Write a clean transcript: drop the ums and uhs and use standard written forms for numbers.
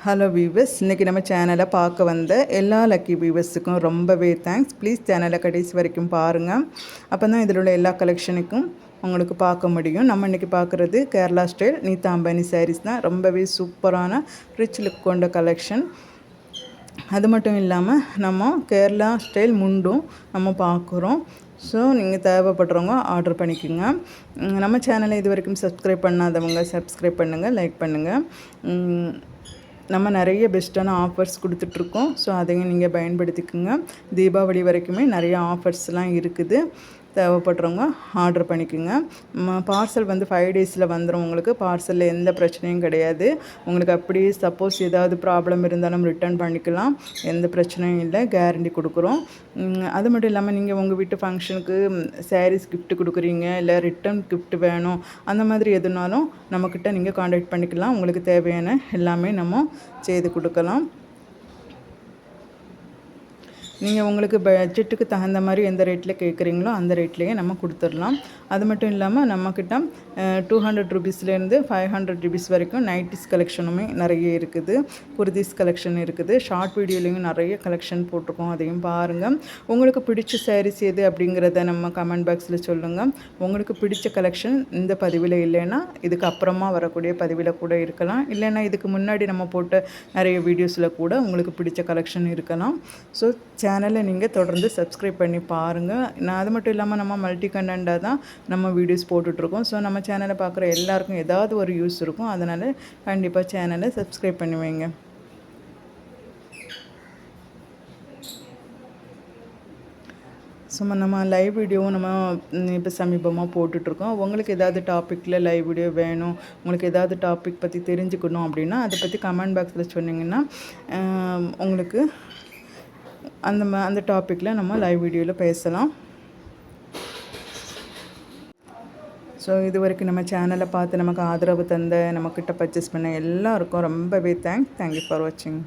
Hello viewers, இன்றைக்கி நம்ம சேனலை பார்க்க வந்த எல்லா லக்கி வீவர்ஸுக்கும் ரொம்பவே தேங்க்ஸ். ப்ளீஸ் சேனலை கடைசி வரைக்கும் பாருங்கள். அப்போ தான் இதில் உள்ள எல்லா கலெக்ஷனுக்கும் உங்களுக்கு பார்க்க முடியும். நம்ம இன்றைக்கி பார்க்குறது கேரளா ஸ்டைல் நீத்தாம்பனி சாரீஸ் தான். ரொம்பவே சூப்பரான ரிச் லுக் கொண்ட கலெக்ஷன். அது மட்டும் இல்லாமல் நம்ம கேரளா ஸ்டைல் முண்டும் நம்ம பார்க்குறோம். ஸோ நீங்கள் தேவைப்படுறவங்க ஆர்டர் பண்ணிக்கோங்க. நம்ம சேனலை இது வரைக்கும் சப்ஸ்கிரைப் பண்ணாதவங்க சப்ஸ்கிரைப் பண்ணுங்கள், லைக் பண்ணுங்கள். நம்ம நிறைய பெஸ்ட்டான ஆஃபர்ஸ் கொடுத்துட்ருக்கோம். ஸோ அதையும் நீங்கள் பயன்படுத்திக்கோங்க. தீபாவளி வரைக்குமே நிறைய ஆஃபர்ஸ்லாம் இருக்குது. தேவைப்படுறவங்க ஆர்டர் பண்ணிக்கோங்க. பார்சல் வந்து 5 டேஸில் வந்துடும். உங்களுக்கு பார்சலில் எந்த பிரச்சனையும் கிடையாது. உங்களுக்கு அப்படியே சப்போஸ் ஏதாவது ப்ராப்ளம் இருந்தாலும் ரிட்டர்ன் பண்ணிக்கலாம். எந்த பிரச்சனையும் இல்லை, கேரண்டி கொடுக்குறோம். அது மட்டும் இல்லாமல் நீங்கள் உங்கள் வீட்டு ஃபங்க்ஷனுக்கு சாரீஸ் கிஃப்ட் கொடுக்குறீங்க, இல்லை ரிட்டர்ன் கிஃப்ட் வேணும், அந்த மாதிரி எதுனாலும் நம்மக்கிட்ட நீங்கள் காண்டாக்ட் பண்ணிக்கலாம். உங்களுக்கு தேவையான எல்லாமே நம்ம செய்து கொடுக்கலாம். நீங்கள் உங்களுக்கு பட்ஜெட்டுக்கு தகுந்த மாதிரி எந்த ரேட்டில் கேட்குறீங்களோ அந்த ரேட்லேயே நம்ம கொடுத்துடலாம். அது மட்டும் இல்லாமல் நம்மக்கிட்ட 200 ருபீஸ்லேருந்து 500 ருபீஸ் வரைக்கும் நைட்டிஸ் கலெக்ஷனுமே நிறைய இருக்குது. குர்தீஸ் கலெக்ஷன் இருக்குது. ஷார்ட் வீடியோலையும் நிறைய கலெக்ஷன் போட்டிருக்கோம், அதையும் பாருங்கள். உங்களுக்கு பிடிச்ச சாரீஸ் எது அப்படிங்கிறத நம்ம கமெண்ட் பாக்ஸில் சொல்லுங்கள். உங்களுக்கு பிடிச்ச கலெக்ஷன் இந்த பதிவில் இல்லைன்னா இதுக்கு அப்புறமா வரக்கூடிய பதிவில் கூட இருக்கலாம். இல்லைன்னா இதுக்கு முன்னாடி நம்ம போட்ட நிறைய வீடியோஸில் கூட உங்களுக்கு பிடிச்ச கலெக்ஷன் இருக்கலாம். ஸோ சேனலை நீங்கள் தொடர்ந்து சப்ஸ்கிரைப் பண்ணி பாருங்கள். அது மட்டும் இல்லாமல் நம்ம மல்டி கண்டென்ட்டாக தான் நம்ம வீடியோஸ் போட்டுட்ருக்கோம். ஸோ நம்ம சேனலை பார்க்குற எல்லாருக்கும் ஏதாவது ஒரு யூஸ் இருக்கும். அதனால் கண்டிப்பாக சேனலை சப்ஸ்கிரைப் பண்ணி வைங்க. ஸோ நம்ம லைவ் வீடியோவும் நம்ம இப்போ சமீபமாக போட்டுட்ருக்கோம். உங்களுக்கு ஏதாவது டாப்பிக்கில் லைவ் வீடியோ வேணும், உங்களுக்கு ஏதாவது டாபிக் பற்றி தெரிஞ்சுக்கணும் அப்படின்னா அதை பற்றி கமெண்ட் பாக்ஸில் சொன்னிங்கன்னா உங்களுக்கு அந்த டாப்பிக்கில் நம்ம லைவ் வீடியோவில் பேசலாம். ஸோ இது வரைக்கும் நம்ம சேனலை பார்த்து நமக்கு ஆதரவு தந்த, நம்மக்கிட்ட பர்ச்சேஸ் பண்ண எல்லாருக்கும் ரொம்பவே தேங்க்யூ ஃபார் வாட்சிங்.